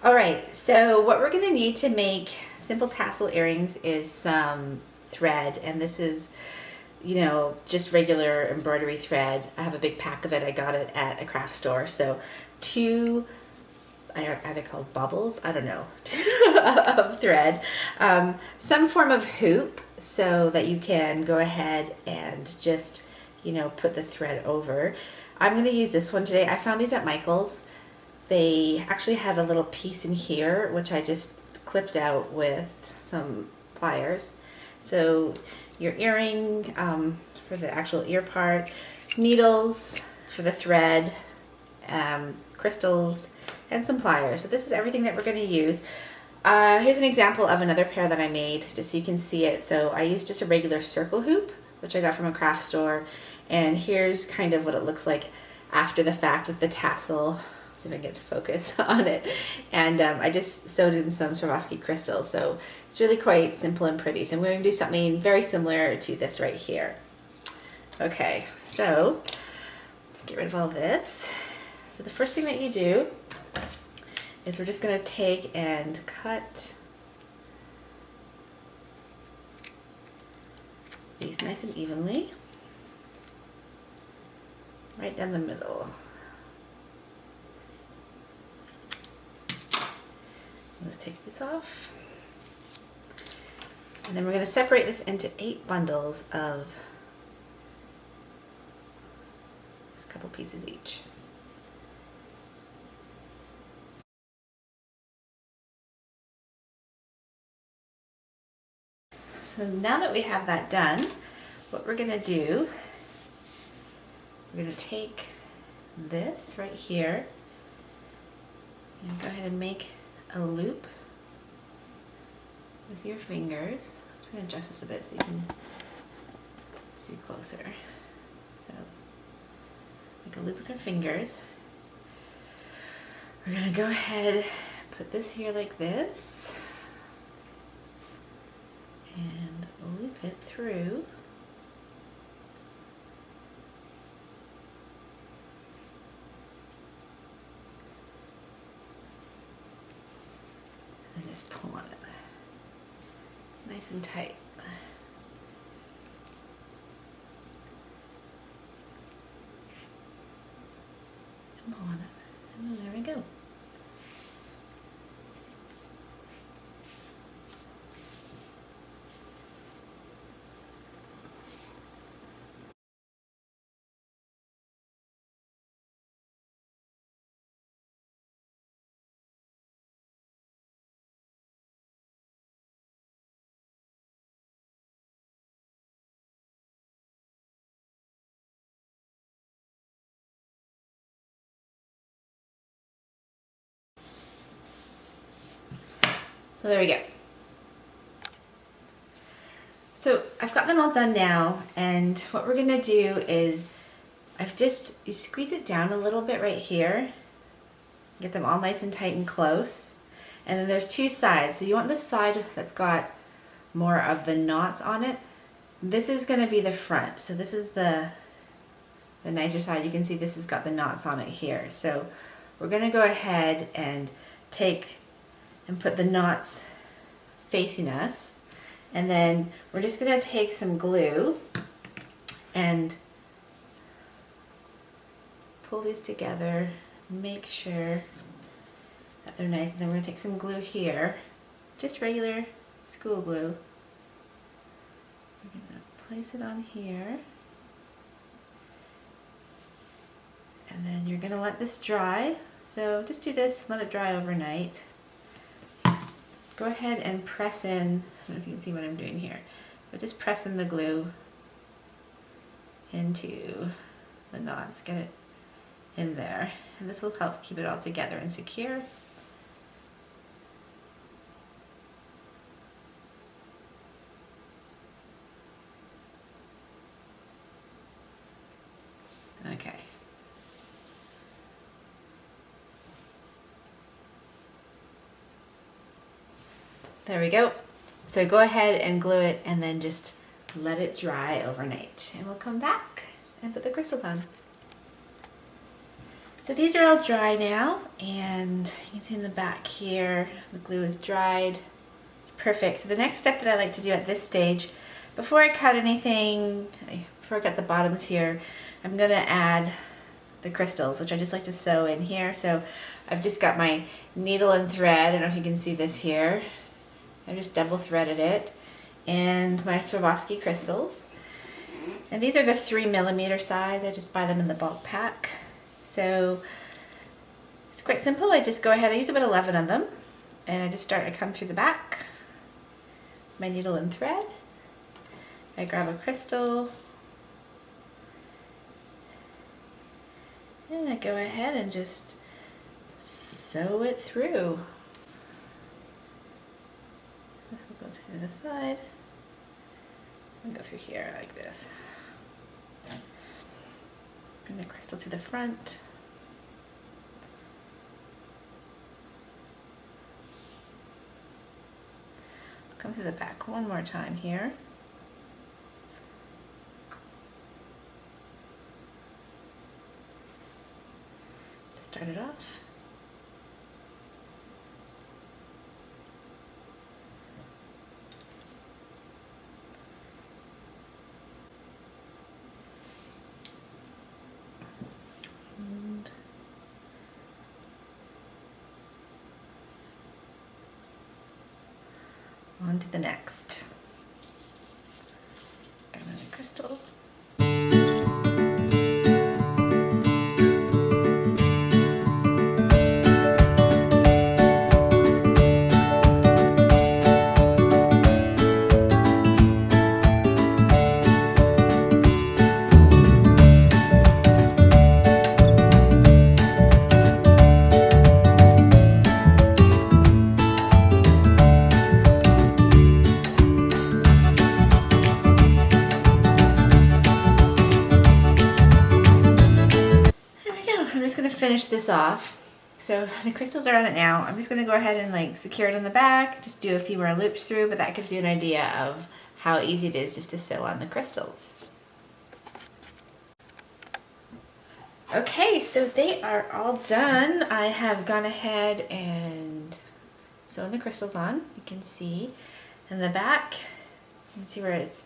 All right, so what we're gonna need to make simple tassel earrings is some thread, and this is, just regular embroidery thread. I have a big pack of it. I got it at a craft store. So two, are they called bubbles? I don't know, of thread. Some form of hoop so that you can go ahead and just, put the thread over. I'm gonna use this one today. I found these at Michael's. They actually had a little piece in here, which I just clipped out with some pliers. So your earring for the actual ear part, needles for the thread, crystals, and some pliers. So this is everything that we're going to use. Here's an example of another pair that I made, just so you can see it. So I used just a regular circle hoop, which I got from a craft store. And here's kind of what it looks like after the fact with the tassel. See if I can get to focus on it. And I just sewed in some Swarovski crystals. So it's really quite simple and pretty. So I'm going to do something very similar to this right here. Okay, so get rid of all this. So the first thing that you do is we're just going to take and cut these nice and evenly right down the middle. Let's take this off. And then we're going to separate this into 8 bundles of a couple pieces each. So now that we have that done, what we're going to do, we're going to take this right here and go ahead and make a loop with your fingers. I'm just going to adjust this a bit so you can see closer. So make a loop with our fingers. We're going to go ahead, put this here like this, and loop it through. And just pull on it nice and tight. And pull on it. And there we go. So there we go. So I've got them all done now, and what we're gonna do is you squeeze it down a little bit right here, get them all nice and tight and close. And then there's 2 sides. So you want the side that's got more of the knots on it. This is gonna be the front. So this is the nicer side. You can see this has got the knots on it here. So we're gonna go ahead and take and put the knots facing us, and then we're just going to take some glue and pull these together, make sure that they're nice, and then we're going to take some glue here, just regular school glue. We're going to place it on here, and then you're going to let this dry. So just do this, let it dry overnight. Go ahead and press in, I don't know if you can see what I'm doing here, but just press in the glue into the knots, get it in there, and this will help keep it all together and secure. Okay. There we go. So go ahead and glue it and then just let it dry overnight. And we'll come back and put the crystals on. So these are all dry now, and you can see in the back here, the glue is dried. It's perfect. So the next step that I like to do at this stage, before I cut anything, before I cut the bottoms here, I'm gonna add the crystals, which I just like to sew in here. So I've just got my needle and thread. I don't know if you can see this here. I just double threaded it, and my Swarovski crystals. And these are the 3mm size. I just buy them in the bulk pack. So it's quite simple. I just go ahead, I use about 11 of them, and I come through the back, my needle and thread. I grab a crystal, and I go ahead and just sew it through. This will go through the side and go through here like this. Bring the crystal to the front. Come to the back one more time here. To start it off. And on to the next. Grab another crystal. So I'm just going to finish this off. So the crystals are on it now. I'm just going to go ahead and like secure it on the back, just do a few more loops through, but that gives you an idea of how easy it is just to sew on the crystals. Okay, so they are all done. I have gone ahead and sewn the crystals on. You can see in the back, you can see where it's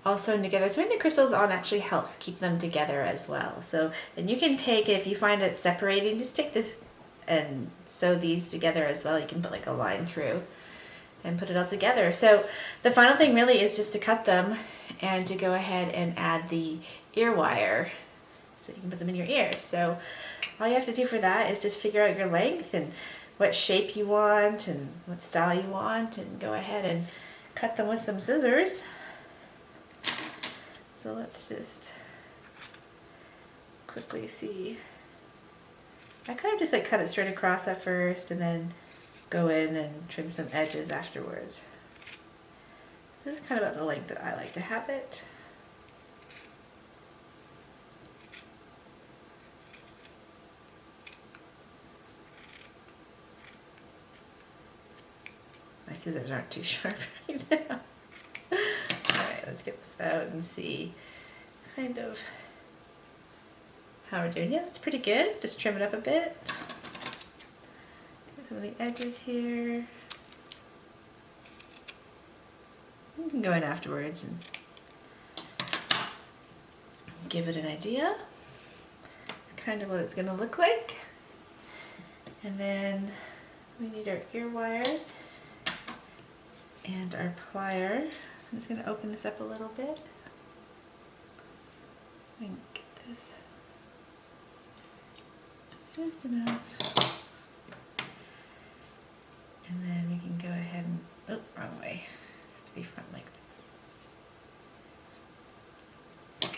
all sewn together. Sewing the crystals on actually helps keep them together as well. So, and you can take, if you find it separating, just take this and sew these together as well. You can put like a line through and put it all together. So the final thing really is just to cut them and to go ahead and add the ear wire so you can put them in your ears. So all you have to do for that is just figure out your length and what shape you want and what style you want, and go ahead and cut them with some scissors. So let's just quickly see. I kind of just like cut it straight across at first and then go in and trim some edges afterwards. This is kind of about the length that I like to have it. My scissors aren't too sharp right now. Alright, let's get this out and see kind of how we're doing. Yeah, that's pretty good. Just trim it up a bit. Get some of the edges here. You can go in afterwards and give it an idea. It's kind of what it's going to look like. And then we need our ear wire and our plier. So I'm just going to open this up a little bit. And get this just enough. And then we can go ahead and, oh, wrong way. It has to be front like this.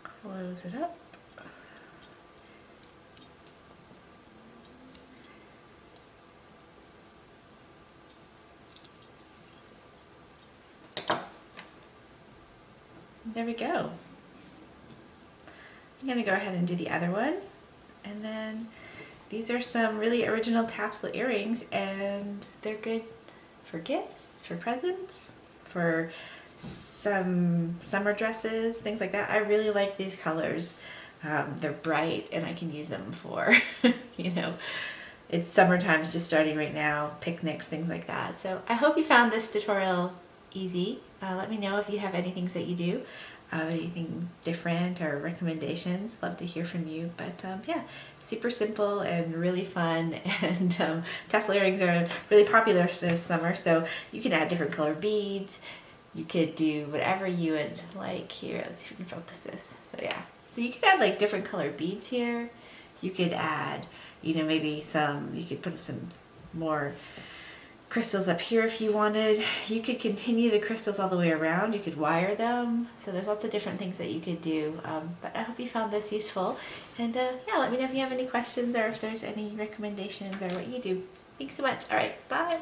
Close it up. There we go. I'm going to go ahead and do the other one. And then these are some really original tassel earrings, and they're good for gifts, for presents, for some summer dresses, things like that. I really like these colors. They're bright and I can use them for, you know, it's summertime, it's just starting right now, picnics, things like that. So I hope you found this tutorial easy. Let me know if you have any things that you do, anything different or recommendations. Love to hear from you. But yeah, super simple and really fun. And tassel earrings are really popular this summer, so you can add different color beads. You could do whatever you would like here. Let's see if we can focus this. So yeah, so you could add like different color beads here. You could add, you know, maybe you could put some more crystals up here if you wanted. You could continue the crystals all the way around. You could wire them. So there's lots of different things that you could do. But I hope you found this useful. And yeah, let me know if you have any questions or if there's any recommendations or what you do. Thanks so much. All right, bye.